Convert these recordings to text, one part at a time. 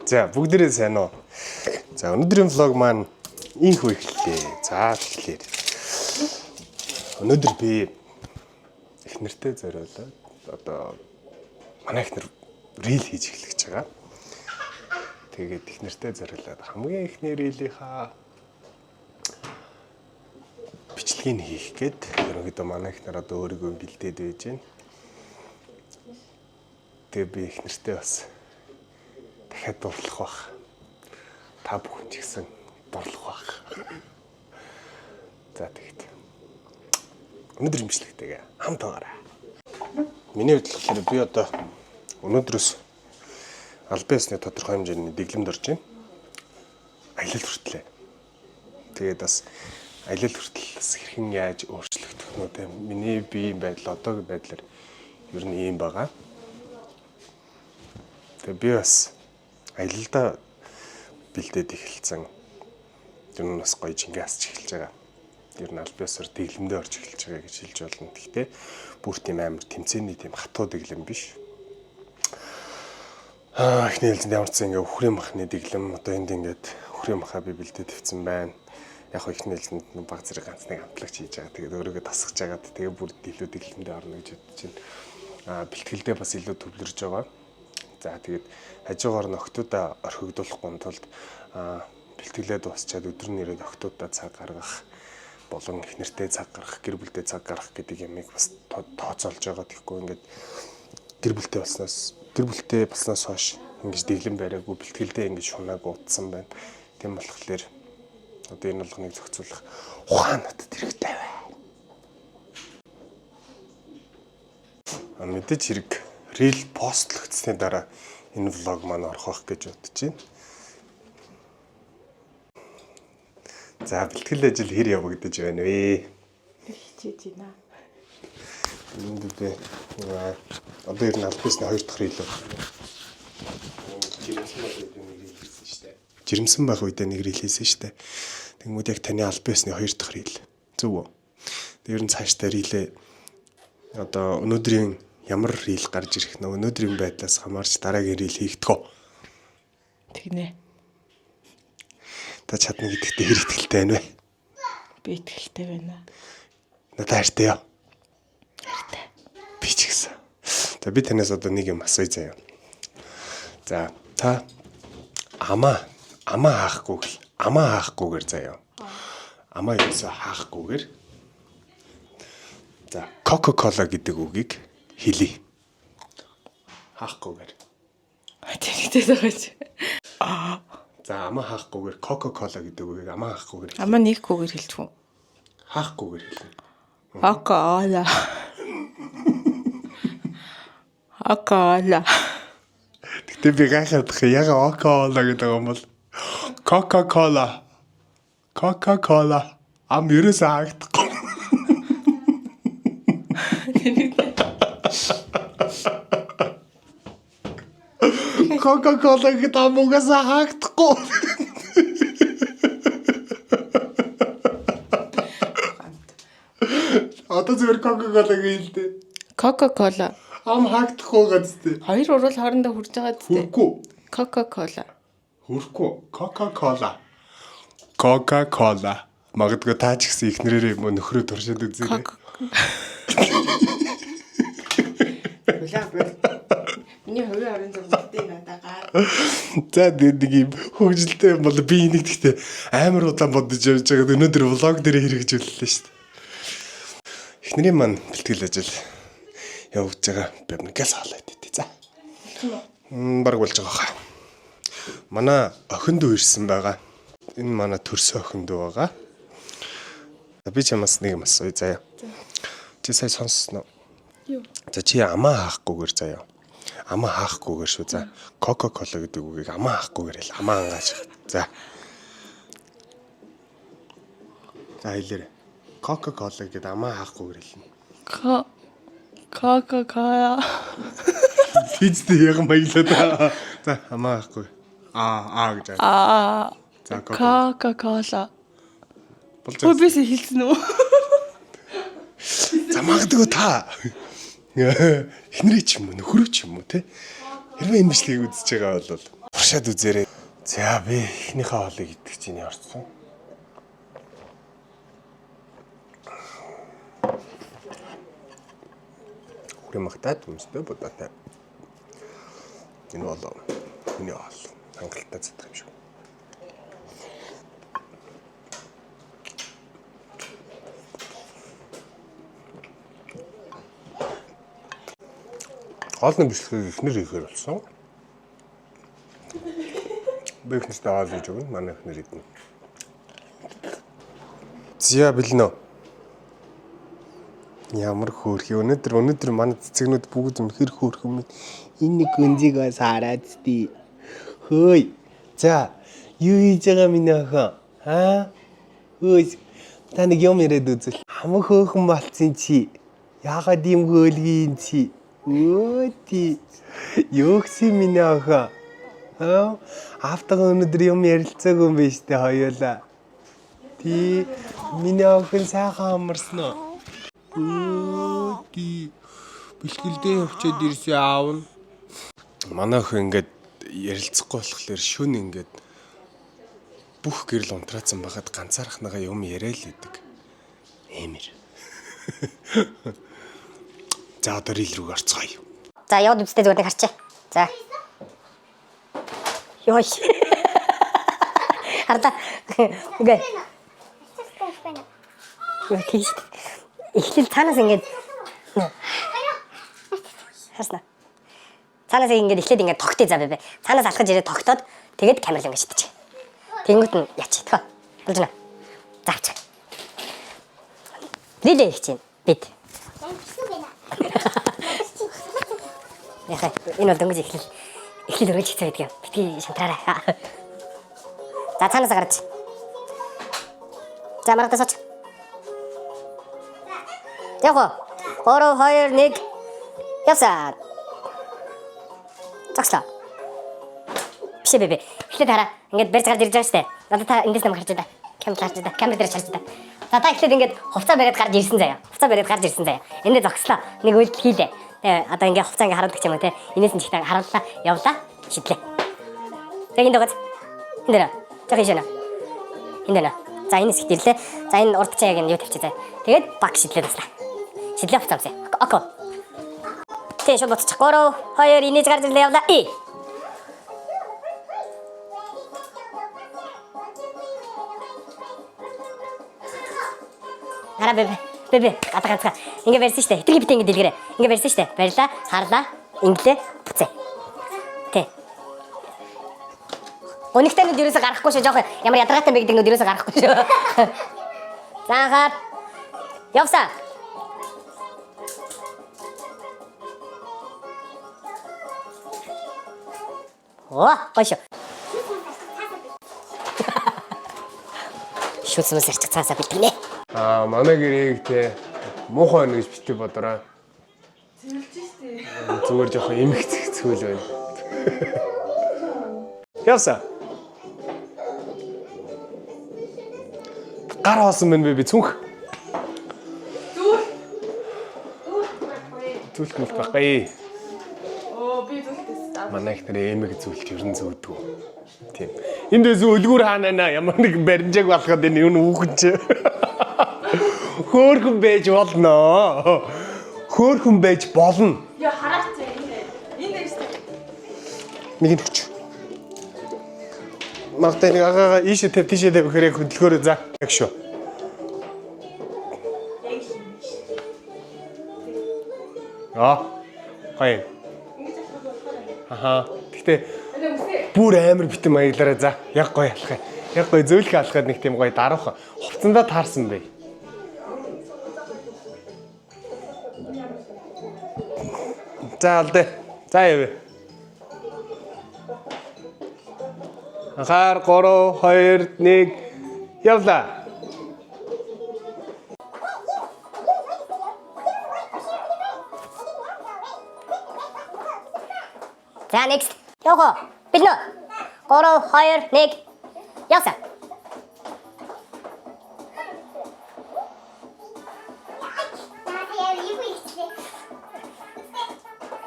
За бүгдээрээ сайн уу. За өнөөдрийн влог маань ийхүү эхэллээ. За тэгэхээр өнөөдөр би эхнэртэй зориулаад одоо манай эхнэр рил хийж эхлэж байгаа. Тэгээд эхнэртэй зориулаад хамгийн эхний рилийнхаа бичлэгийг хийх гээд ерөнхийдөө манай эхнэр одоо өөрийгөө бэлдээд байж байна. Тэгээд би эхнэртэй бас дахиад дурлах бах. Та бүхэн ч гэсэн дурлах бах. За тэгэхэд өнөөдрийн бичлэгтэйгээ хамт байгаарай. Миний хувьд болохоор би одоо өнөөдрөөс албан ёсны тодорхой хэмжээний дэглэмд орж байна. Аялал хүртлээ. Тэгээд бас аялал хүртэл бас хэрхэн яаж өөрчлөгдөх нь үү? Миний биеийн байдал одоогийн байдлаар ер нь ийм байгаа. Тэгээд би бас аялалдаа бэлдээд эхэлсэн. Тэр нь бас гоё жингээс эхэлж байгаа. Ер нь албан ёсоор дэглэмдээ орж эхэлж байгаа гэж хэлж болно. Гэхдээ бүр тийм амар тэмцээний тийм хатуу дэглэм биш. Эхний хэлцэнд ямар ч зэн ингээ өхрийн махны дэглэм одоо энд ингээд өхрийн махаа би бэлдээд тавьсан байна. Яг ихний хэлцэнд баг зэрэг ганц нэг амтлагч хийж байгаа. Тэгээд өөрийгөө тасгаж агаад тэгээд бүр илүү дэглэмдээ орно гэж бодож байна. Бэлтгэлдээ бас илүү төвлөрж байгаа. За тэгээд хажуугаар нь октоудаа орхигдуулахгүй тулд бэлтгэлээ дуусчаад өдөр нь ирээд октоудаа цаг гаргах болон эхнэртэй цаг гаргах, гэр бүлтэй цаг гаргах гэдэг ямыг бас тооцоолж байгаа. Тэгэхгүй ингээд гэр бүлтэй болсноос хойш ингэж дэглэм бариагүй бэлтгэлдээ ингэж шунааг утсан байна. Тийм болохоор одоо энэ болгоныг зохицуулах ухаан надад хэрэгтэй байна. Мэдээж хэрэг рил постлогдсны дараа энэ влог маань орох гэж бодож байна. За бэлтгэл ажил хэр явагдаж байна вэ? Хичээж байна. Энд би одоо ер нь албан ёсны 2 дахь рил. Жирэмсэн байх үедээ нэг рил хийсэн шүү дээ. Тэгмүүд яг таны албан ёсны 2 дахь рил. Зөв үү? Тэр нь цаашдаа рилээ одоо өнөөдрийн ямар рил гарч ирэх нэ өнөөдрийн байдлаас хамаарч дараагийн рил хийгдэх. Тэгнэ. Та чадна гэдэгтээ хэр итгэлтэй байна вэ? Би итгэлтэй байна. Надад хайртай юу? Хайртай. Би ч гэсэн. За би танаас одоо нэг юм асууя заяа. За та амаа хаахгүйгээр заяа. Амаа юусаа хаахгүйгээр. За Coca-Cola гэдэг үгийг хэлье. Хаахгүйгээр. Тэгтэй байгаа чи. За амаа хаахгүйгээр Coca-Cola гэдэг үгийг амаа хаахгүйгээр. Амаа нэггүйгээр хэлчих үү? Хаахгүйгээр хэлнэ. Coca-Cola. Coca-Cola. Гэтэ би гайхах яга Coca-Cola гэдэг юм бол Coca-Cola ам ерөөсөө хаагдахгүй. Coca-Cola гэдэг ам угаасаа хаагдахгүй. Одоо зөвхөн Coca-Cola гэлдэ. Coca-Cola. Ам хаагдахгүй газтэй. Хоёр урал хоорондоо хүрж байгаа зү. Хүрхгүй. Coca-Cola. Хүрхгүй. Coca-Cola. Магадгүй таа ч гэсэн ихнэрээрээ юм нөхрөө туршаад үзээрэй. Миний хувийн орон зургуудыг надаагаар. За нэг юм хөвгөлтэй юм бол би энийг гэхдээ амар удаан бодож явж байгаад өнөөдөр влог дээр хэрэгжүүллээ шүү дээ. Эхнэрийн маань бэлтгэл ажил явагдаж байгаа. Би нэгээс хаалаад идэв. За. Бараг болж байгаа хаа. Манай охин дүү ирсэн байгаа. Энэ манай төрсөн охин дүү байгаа. Би чамаас нэг юм асууя заяа. Чи сая сонссноо? Юу? За чи амаа хаахгүйгээр заяа. Амаа хаахгүйгээр шүү. За Coca-Cola гэдэг үгийг амаа хаахгүйгээр хэл. Амаа ангааж. За. За хэлээрэй. Coca-Cola гэдэг амаа хаахгүйгээр хэлнэ. Coca-Cola. Физтэй яг маяглаа. За амаа хаахгүй. Гэж аа. За Coca-Cola. Өө бис хэлсэн үү? За магадгүй та эхнэрээ ч юм уу нөхрөө ч юм уу те. Хэрвээ энэ бичлэгийг үзэж байгаа бол Туршаад үзээрэй. За би эхнийхээ хоолыг идэх чинь орсон. Магтаад юмстай бодоотой. Энэ болоо. Миний хоол. Хангалттай зэтрэх юм шиг. Хоолны бичлэгийг эхнэр хийхээр болсон. Би эхнэртэй хоол хийж өгнө. Манай эхнэр идэнэ. Зя бэлнэ. Ямар хөөрхи өнөөдөр манай цэцэгнүүд бүгд үнэхэр хөөрхөн. Энэ гүнзийг бас хараад тий. Хөөй. За, юу хийж байгаа миний охин? Хөөс. Та нэг юм яриад үзэл. Хамаг хөөхөн болцсон чи. Яагаад ийм хөөлгийн чи? Өө тий. Юу гэсэн миний охин? Автага өнөөдөр юм ярилцаагүй юм биш үү хоёулаа. Тий. Миний охин сайхан амарсан уу? Тий. Бэлгэлдээ явчаад ирсэн аав нь. Манай охин ингээд ярилцахгүй болохоор шүн ингээд бүх гэрэл унтраацсан байхад ганцаархнагаа юм яриа л идэг. Эмэр. За одоо рил рүү орцгоё. За яваад үзтээ зүгээр нэг харчаа. За. Йой. Хараа. Үгүй. Тийш. Эхлэл цаанаас ингээд хаснаа. Цаанаас ингээд эхлээд ингээд тогтъё за бай. Цаанаас алхаж ирээд тогтоод тэгээд камер л ингээд шидэж. Тэнгүүт нь яач. Тхөө. Болж байна. Заавч. Лилээ их чинь бид. Яхаа энэ бол дөнгөж эхлэл өргөж хэцүү байдаг юм. Битгий шантраарай. За цаанаас гарч. За маргатаа сууч. Яго. 3 2 1 явсаа. Цагслаа. Биш бэбэ. Эхлээд хараа. Ингээд барьж гарч ирж байгаа штэ. Надад та эндээс нам харж байгаа. Камер харж байгаа. Камер дээр харж байгаа. За та эхлээд ингээд хувцас бариад гарч ирсэн заяа. Хувцас бариад гарч ирсэн заяа. Эндээ зогслоо. Нэг үйлдэл хийлээ. Одоо ингээд хувцас ингээд харуулдаг юм те. Инээс нь чихтэй харууллаа. Явлаа. Шидлээ. За энд байгаа. Энд дээр. Жах ийшээ нэ. Энд дээр. За энэс хитэрлээ. За энэ урд чинь яг энэ юу тавьчих заяа. Тэгээд баг шидлээ таслаа. Шидлээ хувцас. Окей. Тэ шууд боцчих. 3 2 инээж гарч ирлээ явлаа. Хараа бэбэ ата ганцгаа ингэ барьсан штэ хитрхи битээ ингэ дэлгэрээ ингэ барьсан штэ барьлаа харлаа инглээ буцаа тэ өнөхтэй нүд юусаа гарахгүй шүү жоох ямар ядаргаатай бэ гэдэг нүд юусаа гарахгүй шүү заахаар явсаа гойшо шүтсмэс арчих цаасаа бэлтгэнэ. Манай гэрийг те муухай байна гэж битгий бодорой. Зэлж штэ. Зүгээр жоохон эмх цэцгүүл байна. Явсаа. Гар хоосон байна би цүнх. Зүлх мэл баггүй. Би зүлхтэйс. Манай их нэр эмэг зүлт ерэн зүүдгүү. Тийм. Эндээс үлгүүр хаанаа ямар нэг баримжааг болгоод энэ юу нүхэж. Хөөхөн байж болно. Хөөхөн байж болно. Яа хараач энэ дээр штэ. Нэг нь өгч. Магтаа нэг агаа ийшээ төв тийшээ төв хэрэг хөдөлгөөрөө за. Яг шүү. Гай. Гэтэ бүр амар битэн маяглаараа за. Яг гоё алхах. Яг гоё зөөлхө алхаад нэг тийм гоё даруухан. Хувцсандаа таарсан бай. За алдаа. За яв. Ахаар 3 2 1 явлаа. За next. Яго. Бэлнэ. 3 2 1 явсаа.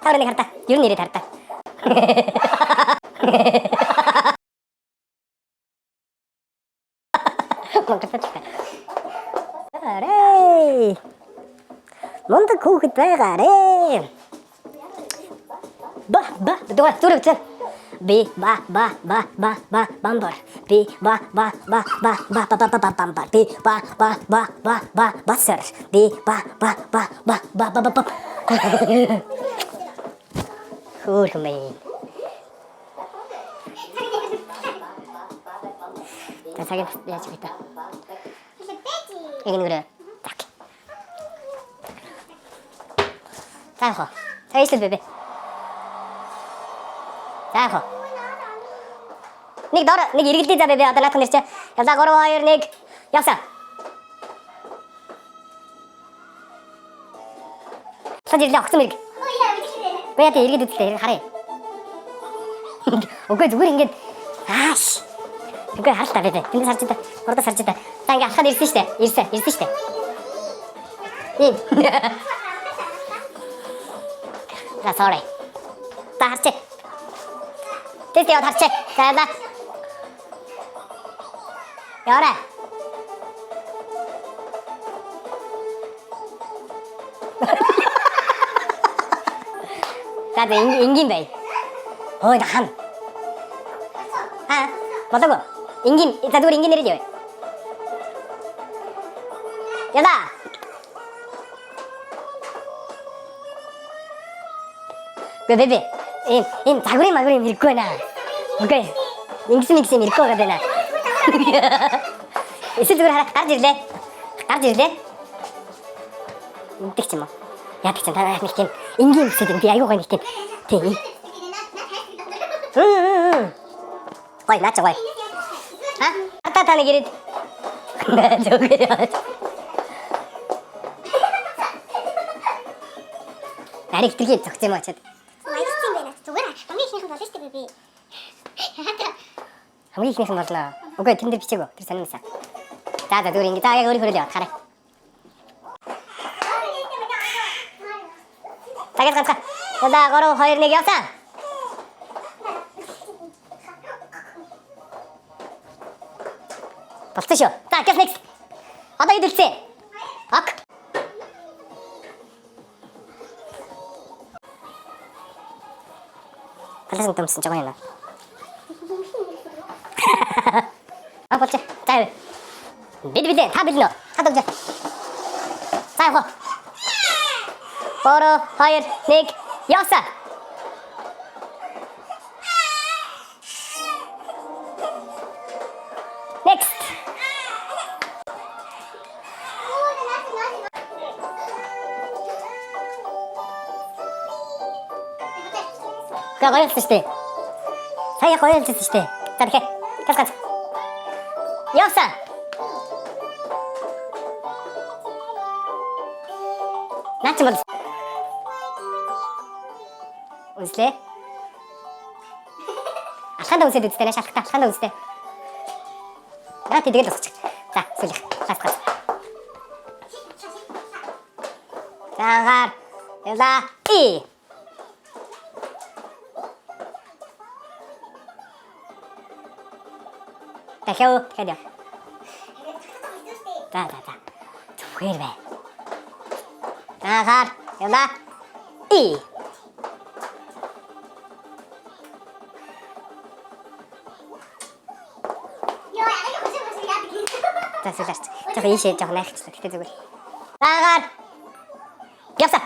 Хараа нэг хартаа. Юу нэрээ хартаа. Арей. Мундаг хүүхэд байгаарэ. Ба дөрөв. Би ба бамбар. Би ба бамбар. Би ба басар. Би ба. Хөөрхмэй. За цагийн яаж вэ та? Ингэ нүрэ. Так. таах. Таислал бэбэ. таах. Нэг дор нэг эргэлдээ за бэбэ одоо наатах нэр чи. Явлаа 3 2 1 явсан. Сажирлээ огцом ирэг. Бэйт эргээд үтлээ харъя. Окей зүгээр ингээд ааш. Үгүй хаалтаа бэбэ. Тэнд сарч та. Урдаа сарч та. За ингээд алхаад ирсэн штэ. Ирсэн штэ. Ийм. За sorry. Та харч. Тэт яа харч. За да. Яра. За энгийн бай. Ой хан. Болоог. Энгийн за зүгээр энгийн нэрээ яваа. Яда. Бэбэ. Им загварын магварын ирэхгүй байна. Окей. Ингэсэн ирэхгүй байгаа байна. Эсвэл зүгээр хараа гарч ирлээ. Үнтэй ч юм уу. Яг ч та нэг тийм энгийн үсэд юм. Би аюугаа нэг тийм. Тийм. Гой наач гой. Та нэг ирээд. Зүгээр. Ариг тэргээ зогц юм ачаад. Баярсан байна. Зүгээр хамгийн ихнийх нь болно шүү дээ би. Хамгийн ихнийх нь болно. Окей, тэн дээр бичээгөө. Тэр сонирмсан. За зүгээр ингэ. За яг өөрийнхөө л яваад хараа. Цагаас ганцхан. За 3 2 1 явсан. Болтой шүү. За guess next. Одоо идэлцээ. Ок. Талсан томсон жоо яна. Болчих. За. Бид та билнэ. Хадагж. За яах вэ? 3 2 1 явсан. Next. Гоёлсон штэ. Сая гоёлсон штэ. За тэгэхээр галгаж. Явсан. Наач мод. Үзлээ. Алханд үзээд үзтээ нэ шалхтаа алханд үзтээ. Наа тэгэл босчих. За сүлэх. Гасгас. Загаар. Яла. И. Дахиад хэдэ. За. Зүгээр бай. Загаар. Яла. И. За сүлэрч. Жоо ийшээ жоо найхчихлаа. Гэтэ зүгээр. Загаар. Явсан.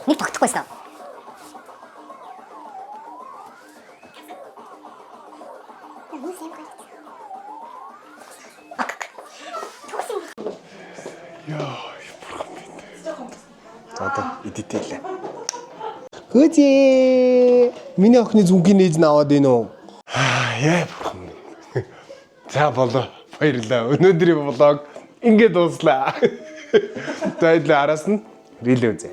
Нэг тогтохгүйсэн. Одоо эдитээлээ. Хөөе. Миний охины зүнгийн нээж наваад ийн үү? Яа бурхан. За болоо. Баярлалаа. Өнөөдрийн влог ингээд дууслаа. Тэйлээ араас нь рилээ үзье.